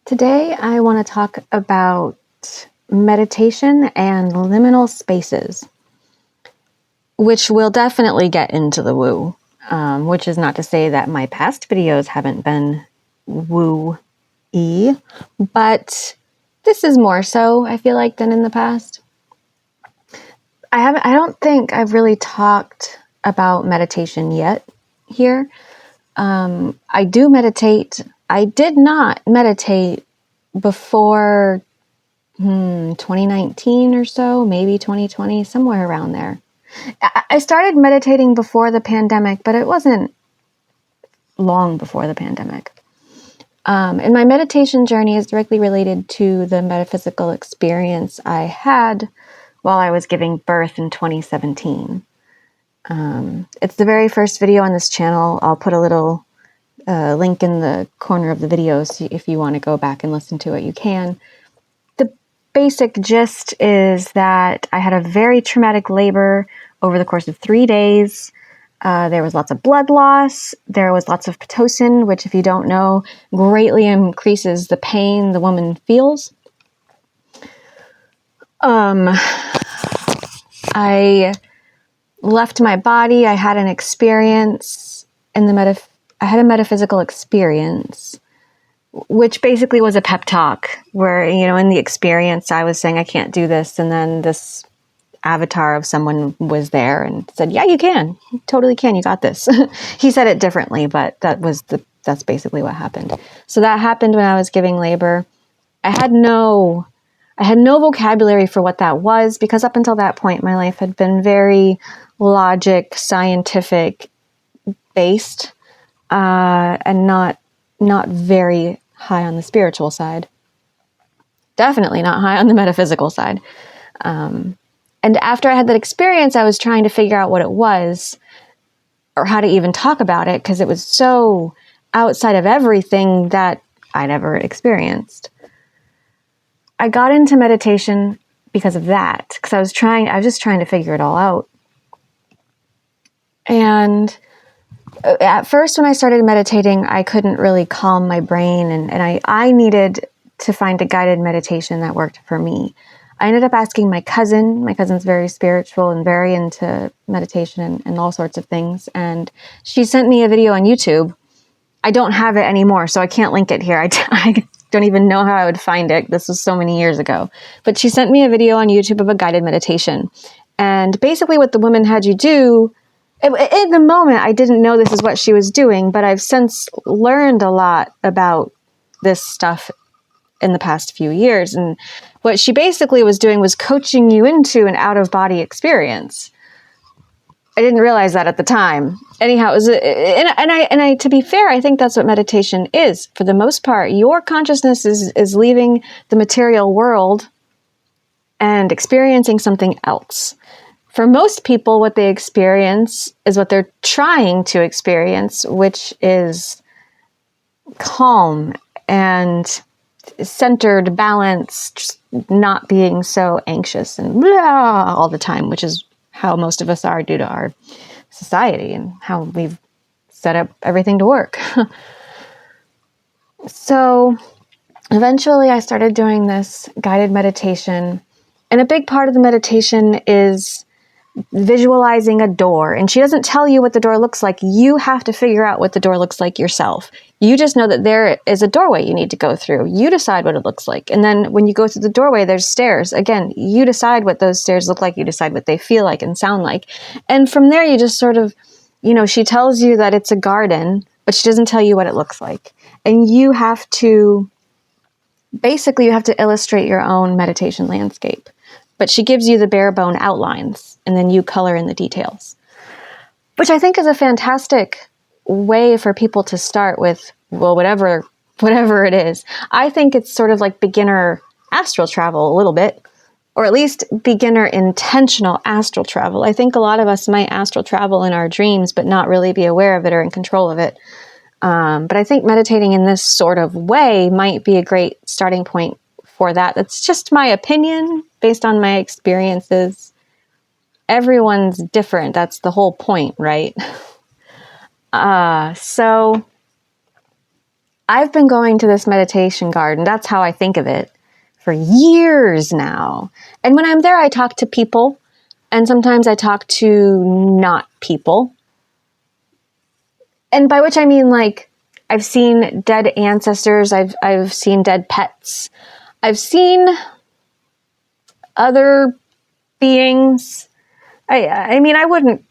Today, I want to talk about meditation and liminal spaces, which will definitely get into the woo, which is not to say that my past videos haven't been woo-y, but this is more so, I feel like, than in the past. I don't think I've really talked about meditation yet here. I do meditate. I did not meditate before 2019 or so, maybe 2020, somewhere around there. I started meditating before the pandemic, but it wasn't long before the pandemic. And my meditation journey is directly related to the metaphysical experience I had while I was giving birth in 2017. It's the very first video on this channel. I'll put a little link in the corner of the video, so if you want to go back and listen to it, you can. The basic gist is that I had a very traumatic labor over the course of 3 days. There was lots of blood loss. There was lots of Pitocin, which, if you don't know, greatly increases the pain the woman feels. I left my body. I had an experience in the I had a metaphysical experience, which basically was a pep talk where, in the experience, I was saying, I can't do this. And then this avatar of someone was there and said, yeah, you can. You totally can. You got this. He said it differently, but that's basically what happened. So that happened when I was giving labor. I had no vocabulary for what that was, because up until that point, my life had been very logic, scientific based, and not very high on the spiritual side. Definitely not high on the metaphysical side. And after I had that experience, I was trying to figure out what it was or how to even talk about it, because it was so outside of everything that I'd ever experienced. I got into meditation because of that, because I was just trying to figure it all out. And at first, when I started meditating, I couldn't really calm my brain, and I needed to find a guided meditation that worked for me. I ended up asking my cousin. My cousin's very spiritual and very into meditation and all sorts of things, and she sent me a video on YouTube. I don't have it anymore, so I can't link it here. I don't even know how I would find it. This was so many years ago. But she sent me a video on YouTube of a guided meditation. And basically what the woman had you do, in the moment, I didn't know this is what she was doing, but I've since learned a lot about this stuff in the past few years. And what she basically was doing was coaching you into an out-of-body experience. I didn't realize that at the time. Anyhow, to be fair, I think that's what meditation is. For the most part, your consciousness is leaving the material world and experiencing something else. For most people, what they experience is what they're trying to experience, which is calm and centered, balanced, not being so anxious and blah all the time, which is how most of us are due to our society and how we've set up everything to work. So eventually I started doing this guided meditation, and a big part of the meditation is visualizing a door. And she doesn't tell you what the door looks like. You have to figure out what the door looks like yourself. You just know that there is a doorway you need to go through. You decide what it looks like. And then when you go through the doorway, there's stairs. Again, you decide what those stairs look like. You decide what they feel like and sound like. And from there, you just sort of, she tells you that it's a garden, but she doesn't tell you what it looks like. And you have to illustrate your own meditation landscape. But she gives you the bare bone outlines, and then you color in the details, which I think is a fantastic way for people to start with, well, whatever it is. I think it's sort of like beginner astral travel a little bit, or at least beginner intentional astral travel. I think a lot of us might astral travel in our dreams, but not really be aware of it or in control of it. But I think meditating in this sort of way might be a great starting point for that. That's just my opinion based on my experiences. Everyone's different. That's the whole point, right? So I've been going to this meditation garden. That's how I think of it for years now. And when I'm there, I talk to people, and sometimes I talk to not people. And by which I mean, like, I've seen dead ancestors. I've seen dead pets. I've seen other beings. I mean, I wouldn't,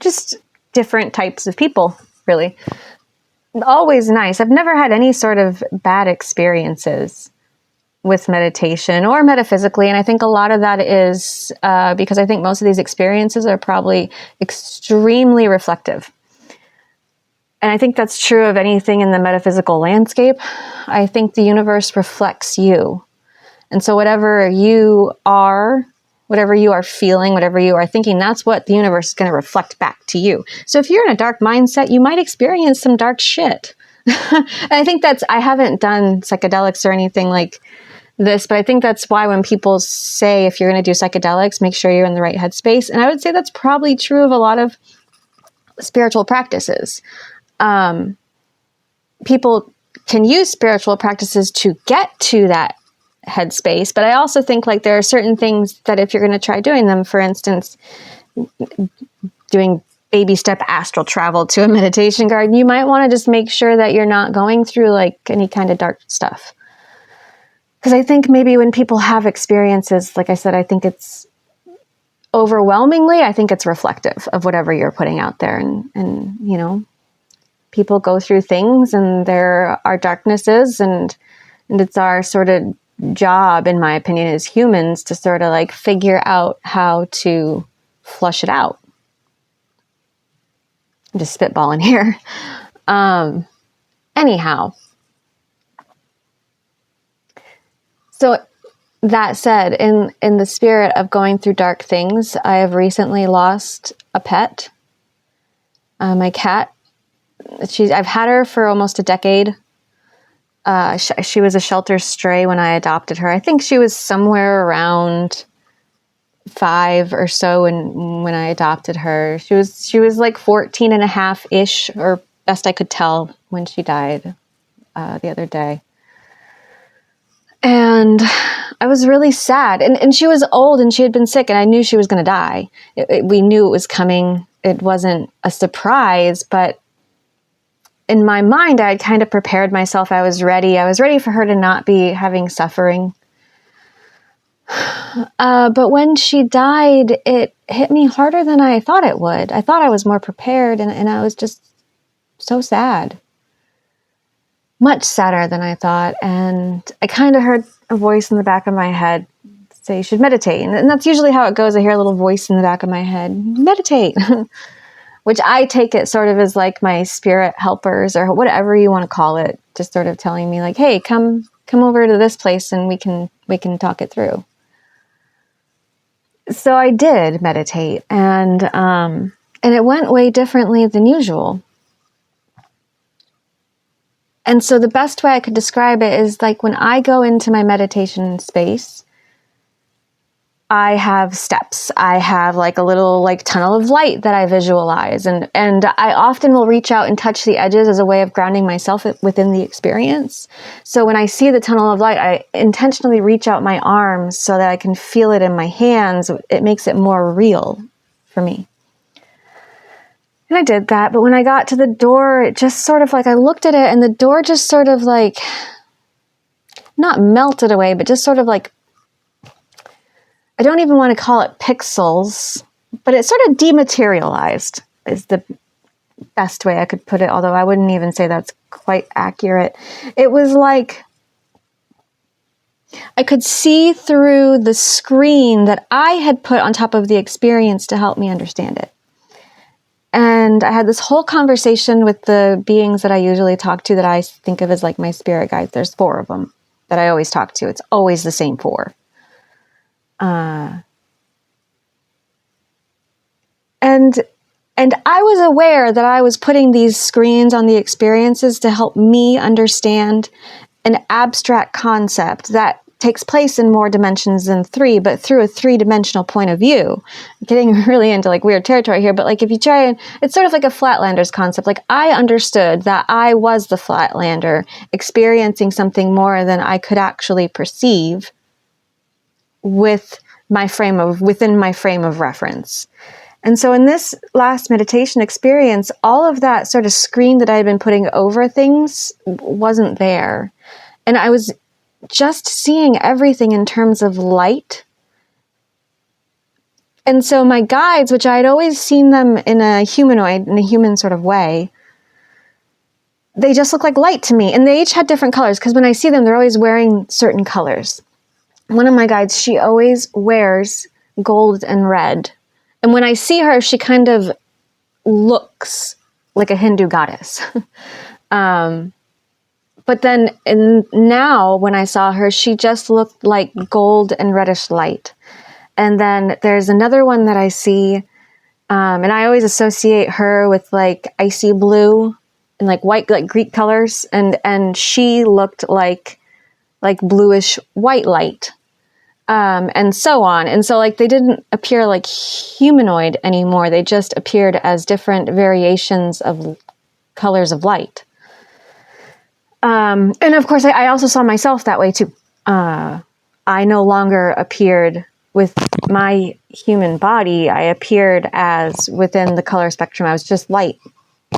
just different types of people, really. Always nice. I've never had any sort of bad experiences with meditation or metaphysically. And I think a lot of that is because I think most of these experiences are probably extremely reflective. And I think that's true of anything in the metaphysical landscape. I think the universe reflects you. And so whatever you are feeling, whatever you are thinking, that's what the universe is going to reflect back to you. So if you're in a dark mindset, you might experience some dark shit. And I think I haven't done psychedelics or anything like this, but I think that's why when people say, if you're going to do psychedelics, make sure you're in the right headspace. And I would say that's probably true of a lot of spiritual practices. People can use spiritual practices to get to that headspace, but I also think like there are certain things that if you're going to try doing them, for instance, doing baby step astral travel to a meditation garden, you might want to just make sure that you're not going through like any kind of dark stuff. Because I think maybe when people have experiences, like I said, I think it's overwhelmingly, I think it's reflective of whatever you're putting out there. And you know, people go through things and there are darknesses, and it's our sort of job, in my opinion, as humans to sort of like figure out how to flush it out. I'm just spitballing here. Anyhow. So that said, in the spirit of going through dark things, I have recently lost a pet. My cat. I've had her for almost a decade. She was a shelter stray when I adopted her. I think she was somewhere around 5 or so when I adopted her. She was like 14 and a half-ish, or best I could tell, when she died the other day. And I was really sad. And she was old and she had been sick and I knew she was going to die. We knew it was coming. It wasn't a surprise, but in my mind, I had kind of prepared myself. I was ready. I was ready for her to not be having suffering. But when she died, it hit me harder than I thought it would. I thought I was more prepared, and I was just so sad. Much sadder than I thought. And I kind of heard a voice in the back of my head say, you should meditate. And that's usually how it goes. I hear a little voice in the back of my head, meditate. Which I take it sort of as like my spirit helpers or whatever you want to call it, just sort of telling me like, hey, come over to this place and we can talk it through. So I did meditate, and it went way differently than usual. And so the best way I could describe it is like when I go into my meditation space, I have steps. I have like a little like tunnel of light that I visualize. And I often will reach out and touch the edges as a way of grounding myself within the experience. So when I see the tunnel of light, I intentionally reach out my arms so that I can feel it in my hands. It makes it more real for me. And I did that. But when I got to the door, it just sort of like, I looked at it and the door just sort of like, not melted away, but just sort of like, I don't even want to call it pixels, but it sort of dematerialized is the best way I could put it, although I wouldn't even say that's quite accurate. It was like I could see through the screen that I had put on top of the experience to help me understand it. And I had this whole conversation with the beings that I usually talk to that I think of as like my spirit guides. There's 4 of them that I always talk to. It's always the same 4. And I was aware that I was putting these screens on the experiences to help me understand an abstract concept that takes place in more dimensions than 3, but through a 3-dimensional point of view. I'm getting really into like weird territory here, but like if you try and, it's sort of like a Flatlanders concept. Like I understood that I was the Flatlander experiencing something more than I could actually perceive within my frame of reference. And so in this last meditation experience, all of that sort of screen that I had been putting over things wasn't there. And I was just seeing everything in terms of light. And so my guides, which I had always seen them in a human sort of way, they just look like light to me. And they each had different colors, because when I see them, they're always wearing certain colors. One of my guides, she always wears gold and red. And when I see her, she kind of looks like a Hindu goddess. But then now when I saw her, she just looked like gold and reddish light. And then there's another one that I see, and I always associate her with like icy blue and like white, like Greek colors. And she looked like bluish white light, and so on. And so like they didn't appear like humanoid anymore. They just appeared as different variations of colors of light. And of course, I also saw myself that way too. I no longer appeared with my human body. I appeared as within the color spectrum. I was just light.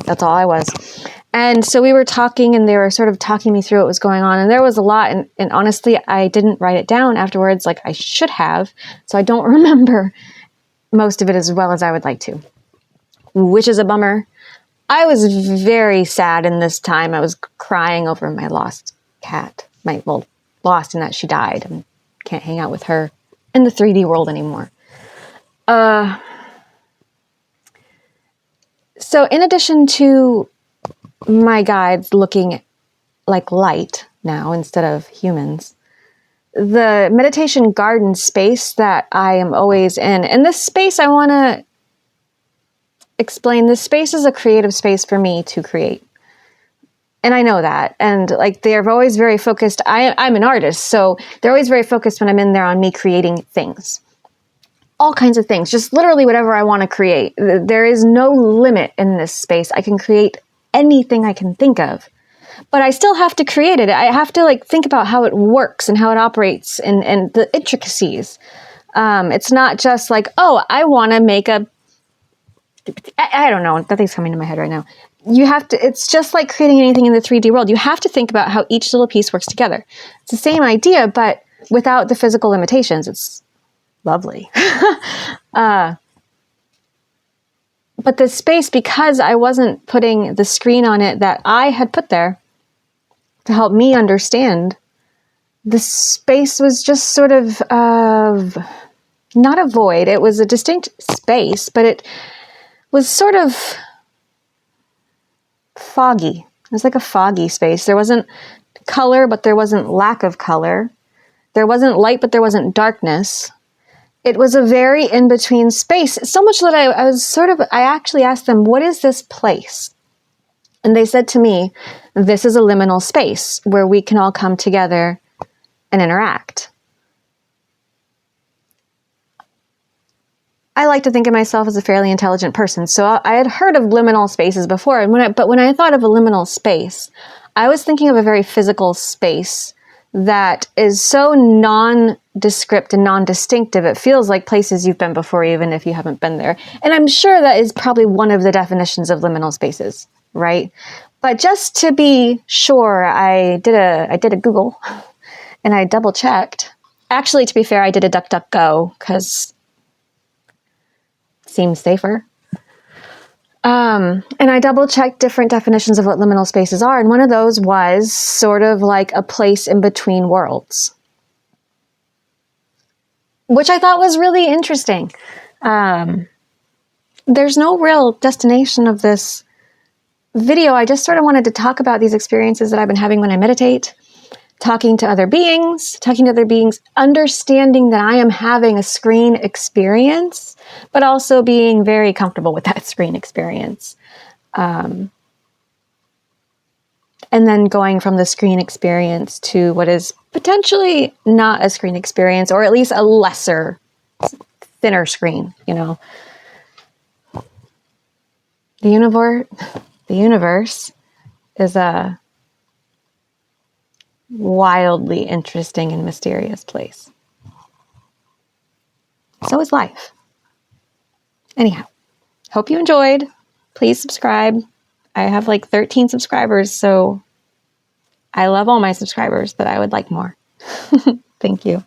That's all I was. And so we were talking, and they were sort of talking me through what was going on. And there was a lot. And honestly, I didn't write it down afterwards like I should have. So I don't remember most of it as well as I would like to, which is a bummer. I was very sad in this time. I was crying over my lost cat. Lost in that she died and can't hang out with her in the 3D world anymore. So in addition to my guides looking like light now instead of humans, the meditation garden space that I am always in, and this space I want to explain, this space is a creative space for me to create. And I know that. And like they're always very focused. I'm an artist, so they're always very focused when I'm in there on me creating things. All kinds of things, just literally whatever I want to create. There is no limit in this space. I can create anything I can think of. But I still have to create it. I have to like think about how it works and how it operates and the intricacies. It's not just like, oh, I want to make I don't know. Nothing's coming to my head right now. It's just like creating anything in the 3D world. You have to think about how each little piece works together. It's the same idea, but without the physical limitations. It's lovely. But the space, because I wasn't putting the screen on it that I had put there to help me understand, the space was just sort of not a void. It was a distinct space, but it was sort of foggy. It was like a foggy space. There wasn't color, but there wasn't lack of color. There wasn't light, but there wasn't darkness. It was a very in-between space. So much that I actually asked them, what is this place? And they said to me, this is a liminal space where we can all come together and interact. I like to think of myself as a fairly intelligent person, so I had heard of liminal spaces before. But when I thought of a liminal space, I was thinking of a very physical space that is so nondescript and non-distinctive. It feels like places you've been before, even if you haven't been there. And I'm sure that is probably one of the definitions of liminal spaces, right? But just to be sure, I did a Google, and I double checked. Actually, to be fair, I did a DuckDuckGo because seems safer. And I double checked different definitions of what liminal spaces are. And one of those was sort of like a place in between worlds, which I thought was really interesting. There's no real destination of this video. I just sort of wanted to talk about these experiences that I've been having when I meditate, talking to other beings, understanding that I am having a screen experience, but also being very comfortable with that screen experience. And then going from the screen experience to what is potentially not a screen experience, or at least a lesser, thinner screen, you know. The universe is a wildly interesting and mysterious place. So is life. Anyhow, hope you enjoyed. Please subscribe. I have like 13 subscribers, so I love all my subscribers, but I would like more. Thank you.